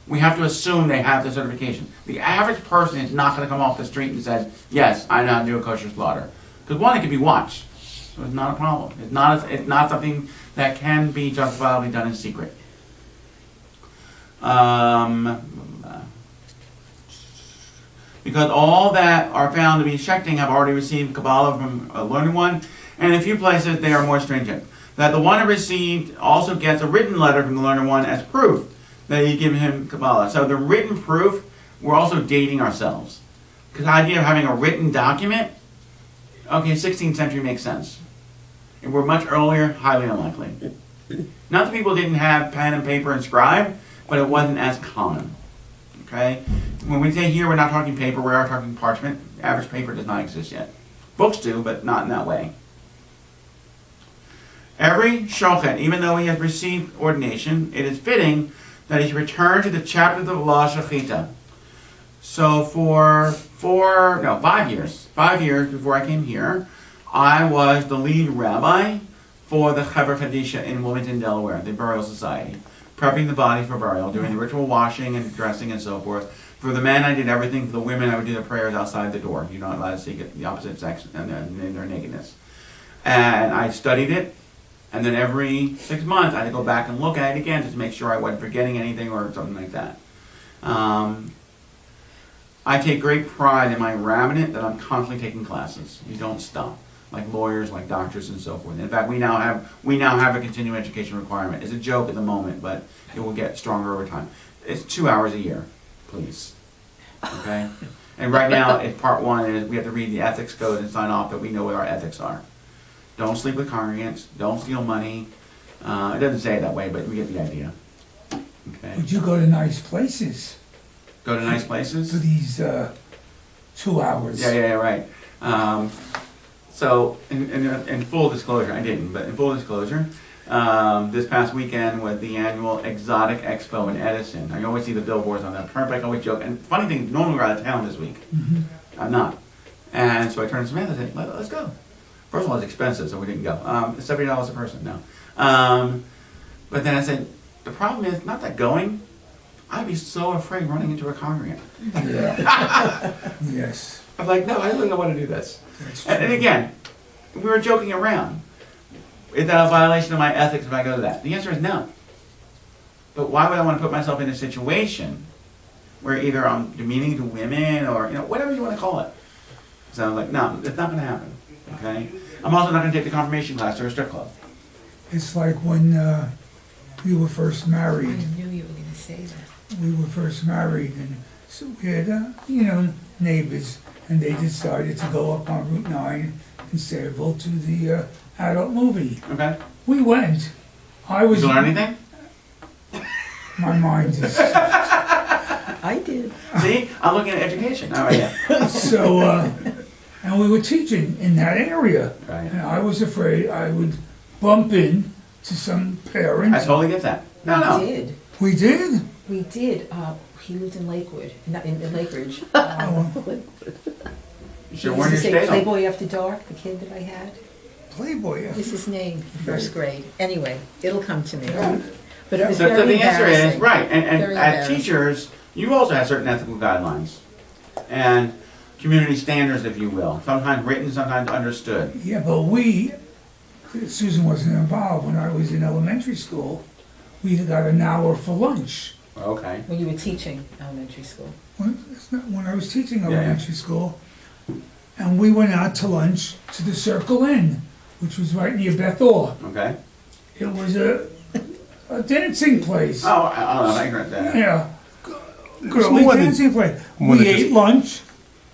we have to assume they have the certification. The average person is not going to come off the street and say, yes, I know how to do a kosher slaughter. Because one, it can be watched. So it's not a problem. It's not something that can be justifiably done in secret. Because all that are found to be shechting have already received Kabbalah from a learned one, and in a few places they are more stringent. That the one who received also gets a written letter from the learned one as proof that you give him Kabbalah. So the written proof, we're also dating ourselves. Because the idea of having a written document, okay, 16th century makes sense. If we're much earlier, highly unlikely. Not that people didn't have pen and paper and scribe, but it wasn't as common. Okay? When we say here we're not talking paper, we are talking parchment. Average paper does not exist yet. Books do, but not in that way. Every shochet, even though he has received ordination, it is fitting that he should return to the chapters of law shechita. So for 5 years before I came here, I was the lead rabbi for the Chaver Kadisha in Wilmington, Delaware, the burial society. Prepping the body for burial, doing the ritual washing and dressing and so forth. For the men, I did everything. For the women, I would do the prayers outside the door. You're not allowed to see the opposite sex and their nakedness. And I studied it, and then every 6 months, I had to go back and look at it again just to make sure I wasn't forgetting anything or something like that. I take great pride in my rabbinate that I'm constantly taking classes. You don't stop. Like lawyers, like doctors, and so forth. In fact, we now have a continuing education requirement. It's a joke at the moment, but it will get stronger over time. It's 2 hours a year, please. Okay? And right now, it's part 1 is we have to read the ethics code and sign off that we know what our ethics are. Don't sleep with congregants. Don't steal money. It doesn't say it that way, but we get the idea. Okay. But you go to nice places. Go to nice places? For these 2 hours. Yeah, right. So, in full disclosure, I didn't, but in full disclosure, this past weekend was the annual Exotic Expo in Edison. I always see the billboards on that. Turnpike always joke. And funny thing, normally we're out of town this week. Mm-hmm. I'm not. And so I turned to Samantha and said, let's go. First of all, it's expensive, so we didn't go. It's $70 a person now. But then I said, the problem is not that going. I'd be so afraid running into a congregant. Yeah. Yes. I'm like, no, I really don't want to do this. And again, we were joking around. Is that a violation of my ethics if I go to that? The answer is no. But why would I want to put myself in a situation where either I'm demeaning to women or whatever you want to call it? So I'm like, no, it's not going to happen. Okay. I'm also not going to take the confirmation class or a strip club. It's like when we were first married. I knew you were going to say that. We were first married, and so we had neighbors. And they decided to go up on Route 9 in Sayville to the adult movie. Okay. We went. Did you learn anything? My mind is... I did. See? I'm looking at education. Oh, yeah. So, and we were teaching in that area. Right. And I was afraid I would bump in to some parents. I totally get that. No. We did. We did? We did. He lived in Lakewood, not in Lakeridge. Sure, He where used you to say stayed? Playboy After Dark, the kid that I had. Playboy. This is his name, first grade. Anyway, it'll come to me. But it was So very the answer is, embarrassing. right, and Very as embarrassing. teachers, you also have certain ethical guidelines. And community standards, if you will. Sometimes written, sometimes understood. Yeah, but Susan wasn't involved when I was in elementary school. We got an hour for lunch. Okay. When you were teaching elementary school. When I was teaching Yeah. elementary school, and we went out to lunch to the Circle Inn, which was right near Bethel. Okay. It was a dancing place. Oh, I heard that. Yeah, It's girly more than- dancing place. more than We just- ate lunch,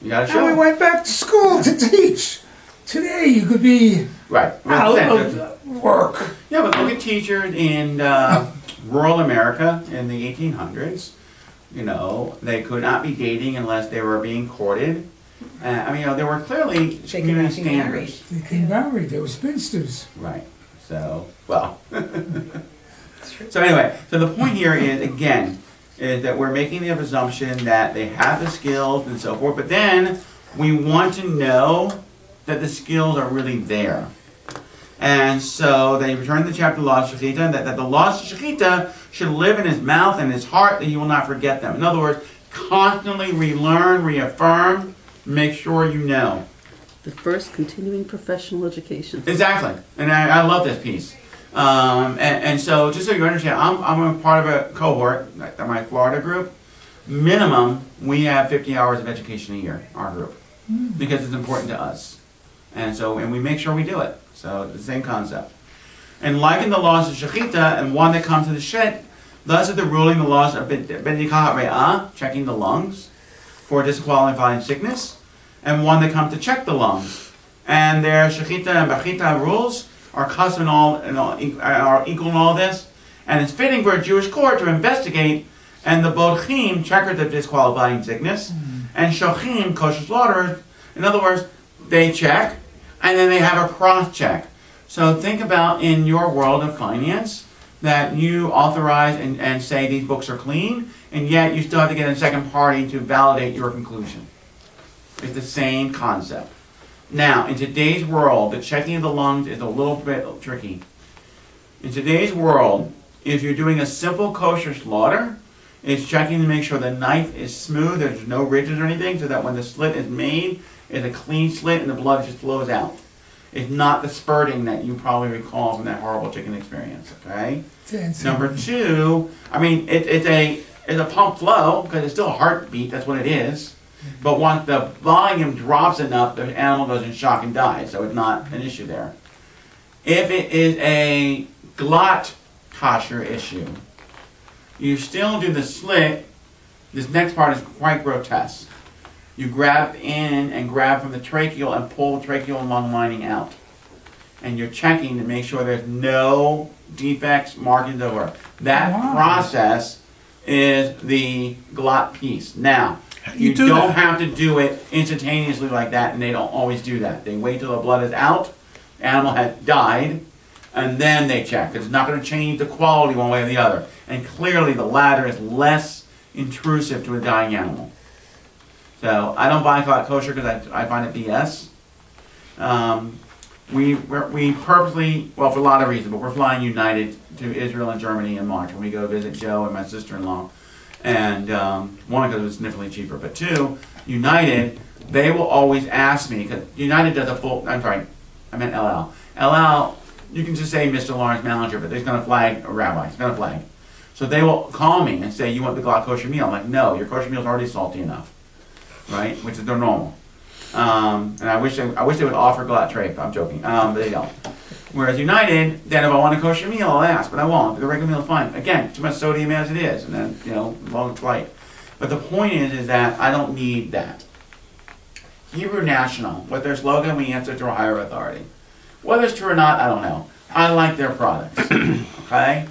You got a and we show? went back to school to teach. Today, you could be Right. out of work. Yeah, but look at teachers in rural America in the 1800s. They could not be dating unless they were being courted. There were clearly They could community not be married. standards. They came married. They were spinsters. Right. So, well. So anyway, so the point here is, again, is that we're making the presumption that they have the skills and so forth, but then we want to know that the skills are really there. And so they return the chapter laws of Shechita, that the laws of Shechita should live in his mouth and his heart, that he will not forget them. In other words, constantly relearn, reaffirm, make sure you know. The first continuing professional education. Exactly. And I love this piece. And so just so you understand, I'm a part of a cohort, my Florida group. Minimum, we have 50 hours of education a year, our group, because it's important to us. And we make sure we do it. So it's the same concept. And like in the laws of Shechita, and one that comes to the Shet, thus is the ruling the laws of B'dikahat Re'ah, checking the lungs for disqualifying sickness, and one that comes to check the lungs. And their Shechita and Bachita rules are custom are equal in all this. And it's fitting for a Jewish court to investigate, and the Bodchim, checkers of disqualifying sickness, and Shochim, kosher slaughterers. In other words, they check, and then they have a cross-check. So think about in your world of finance that you authorize and say these books are clean, and yet you still have to get a second party to validate your conclusion. It's the same concept. Now, in today's world, the checking of the lungs is a little bit tricky. In today's world, if you're doing a simple kosher slaughter, it's checking to make sure the knife is smooth, there's no ridges or anything, so that when the slit is made, it's a clean slit and the blood just flows out. It's not the spurting that you probably recall from that horrible chicken experience, okay? Number two, I mean, it's a pump flow, because it's still a heartbeat, that's what it is. But once the volume drops enough, the animal goes in shock and dies, so it's not an issue there. If it is a glot kosher issue, you still do the slit. This next part is quite grotesque. You grab in and grab from the tracheal and pull the tracheal and lung lining out. And you're checking to make sure there's no defects, markings over. That process is the glot piece. Now, you don't have to do it instantaneously like that, and they don't always do that. They wait till the blood is out, the animal has died, and then they check. It's not going to change the quality one way or the other. And clearly the latter is less intrusive to a dying animal. So I don't buy kosher because I find it BS. We purposely, well, for a lot of reasons, but we're flying United to Israel and Germany in March when we go visit Joe and my sister-in-law. And one, because it was significantly cheaper, but two, United, they will always ask me, because United does a full, I'm sorry, I meant El Al. El Al, you can just say Mr. Lawrence Malinger, but they're going to flag a rabbi. It's going to flag. So they will call me and say, you want the Glock kosher meal? I'm like, no, your kosher meal is already salty enough, right? Which is their normal. And I wish they would offer Glatt tray, I'm joking, but they don't. Whereas United, then if I want a kosher meal, I'll ask, but I won't. The regular meal is fine. Again, too much sodium as it is, and then, long flight. But the point is that I don't need that. Hebrew National, with their slogan, we answer to a higher authority. Whether it's true or not, I don't know. I like their products, okay?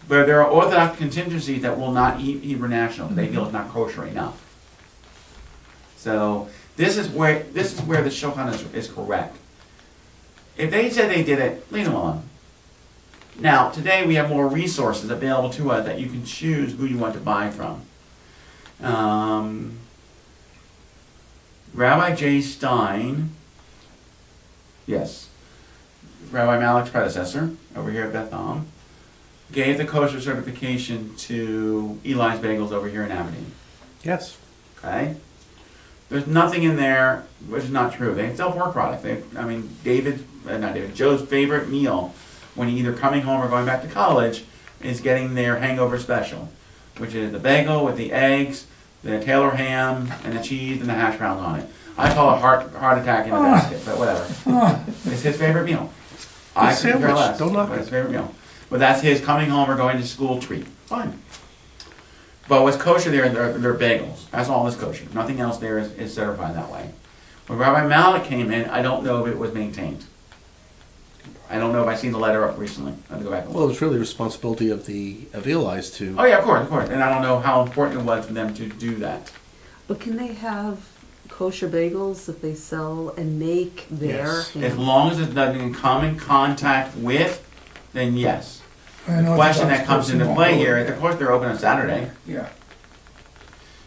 But there are Orthodox contingencies that will not eat Hebrew National because they feel it's not kosher enough. So this is where the Shulchan is correct. If they said they did it, leave them alone. Now, today we have more resources available to us that you can choose who you want to buy from. Rabbi J. Stein, yes, Rabbi Malik's predecessor over here at Beth Am, gave the kosher certification to Eli's Bagels over here in Aberdeen. Yes. Okay? There's nothing in there which is not true. They sell pork products. Joe's favorite meal when he's either coming home or going back to college is getting their hangover special, which is the bagel with the eggs, the Taylor ham, and the cheese and the hash browns on it. I call it heart attack in a basket, but whatever. It's his favorite meal. I couldn't care less. Don't knock but it. his favorite meal. But that's his coming home or going to school treat. Fine. But what's kosher there are their bagels. That's all that's kosher. Nothing else there is certified that way. When Rabbi Malik came in, I don't know if it was maintained. I don't know if I've seen the letter up recently. I have to go back and look. Well, it's really the responsibility of Eli's to... Oh yeah, of course. And I don't know how important it was for them to do that. But can they have kosher bagels that they sell and make there? Yes. As long as it doesn't come in contact with, then yes. The question that comes into play here is, of course, they're open on Saturday. Yeah.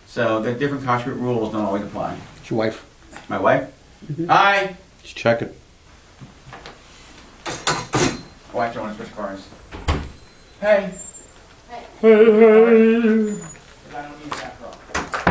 So the different kashrut rules don't always apply. It's your wife. My wife? Mm-hmm. Hi! She's checking. Oh, actually, I want to switch cars. Hey. Hey, hey. 'Cause I don't need that car.